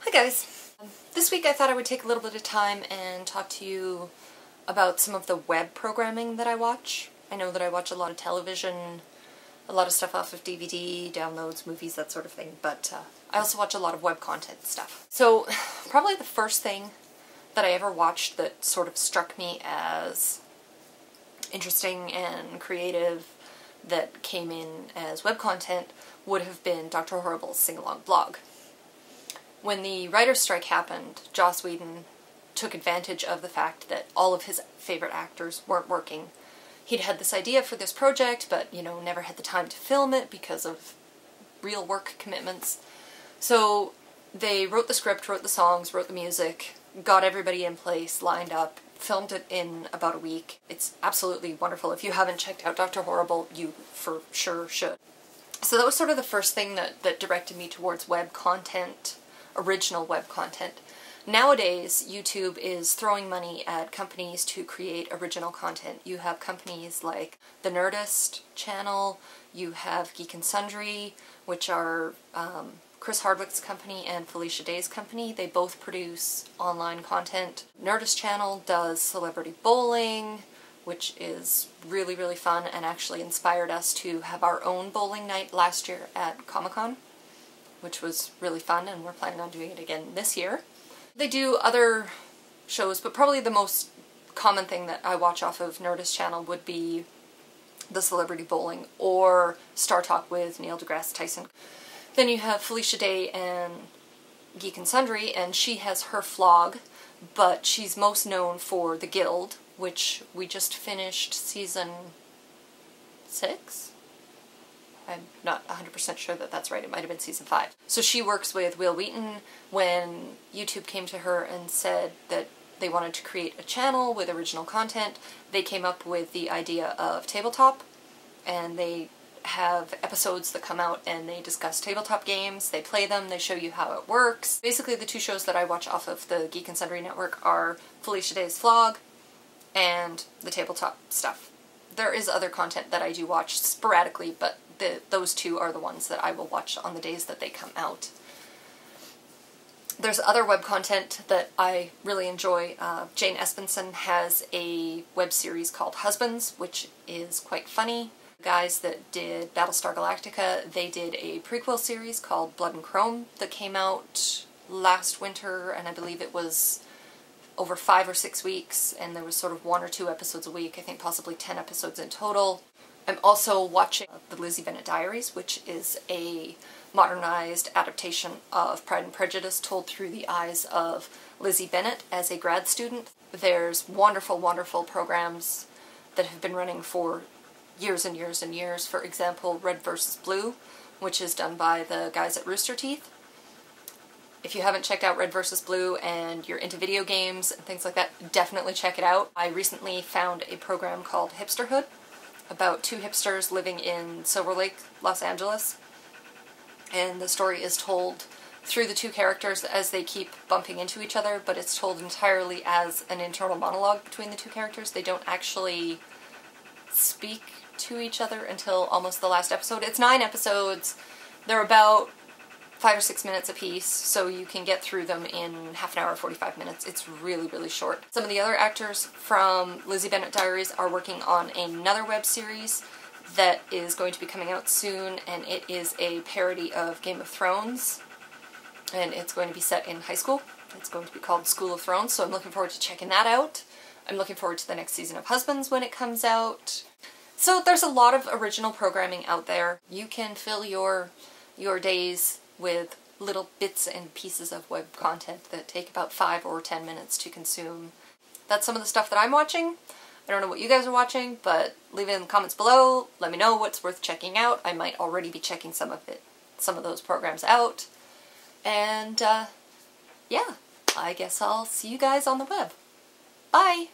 Hi guys! This week I thought I would take a little bit of time and talk to you about some of the web programming that I watch. I know that I watch a lot of television, a lot of stuff off of DVD, downloads, movies, that sort of thing, but I also watch a lot of web content stuff. So probably the first thing that I ever watched that sort of struck me as interesting and creative that came in as web content would have been Dr. Horrible's sing-along blog. When the writer's strike happened, Joss Whedon took advantage of the fact that all of his favorite actors weren't working. He'd had this idea for this project, but, never had the time to film it because of real work commitments. So they wrote the script, wrote the songs, wrote the music, got everybody in place, lined up, filmed it in about a week. It's absolutely wonderful. If you haven't checked out Dr. Horrible, you for sure should. So that was sort of the first thing that directed me towards web content, original web content. Nowadays, YouTube is throwing money at companies to create original content. You have companies like the Nerdist channel, you have Geek and Sundry, which are Chris Hardwick's company and Felicia Day's company. They both produce online content. Nerdist channel does celebrity bowling, which is really, really fun and actually inspired us to have our own bowling night last year at Comic-Con, which was really fun, and we're planning on doing it again this year. They do other shows, but probably the most common thing that I watch off of Nerdist channel would be the Celebrity Bowling or Star Talk with Neil deGrasse Tyson. Then you have Felicia Day and Geek and Sundry, and she has her vlog, but she's most known for The Guild, which we just finished season 6? I'm not 100% sure that that's right. It might have been season 5. So she works with Will Wheaton. When YouTube came to her and said that they wanted to create a channel with original content, they came up with the idea of tabletop, and they have episodes that come out and they discuss tabletop games, they play them, they show you how it works. Basically the two shows that I watch off of the Geek and Sundry network are Felicia Day's vlog and the tabletop stuff. There is other content that I do watch sporadically, but those two are the ones that I will watch on the days that they come out. There's other web content that I really enjoy. Jane Espenson has a web series called Husbands, which is quite funny. The guys that did Battlestar Galactica, they did a prequel series called Blood and Chrome that came out last winter, and I believe it was over 5 or 6 weeks, and there was sort of 1 or 2 episodes a week, I think possibly 10 episodes in total. I'm also watching the Lizzie Bennet Diaries, which is a modernized adaptation of Pride and Prejudice told through the eyes of Lizzie Bennet as a grad student. There's wonderful, wonderful programs that have been running for years and years and years. For example, Red vs. Blue, which is done by the guys at Rooster Teeth. If you haven't checked out Red vs. Blue and you're into video games and things like that, definitely check it out. I recently found a program called Hipsterhood, about 2 hipsters living in Silver Lake, Los Angeles. And the story is told through the 2 characters as they keep bumping into each other, but it's told entirely as an internal monologue between the 2 characters. They don't actually speak to each other until almost the last episode. It's 9 episodes. They're about 5 or 6 minutes apiece, so you can get through them in half an hour, 45 minutes. It's really, really short. Some of the other actors from Lizzie Bennet Diaries are working on another web series that is going to be coming out soon, and it is a parody of Game of Thrones, and it's going to be set in high school. It's going to be called School of Thrones, so I'm looking forward to checking that out. I'm looking forward to the next season of Husbands when it comes out. So there's a lot of original programming out there. You can fill your days with little bits and pieces of web content that take about 5 or 10 minutes to consume. That's some of the stuff that I'm watching. I don't know what you guys are watching, but leave it in the comments below. Let me know what's worth checking out. I might already be checking some of those programs out. And yeah, I guess I'll see you guys on the web. Bye!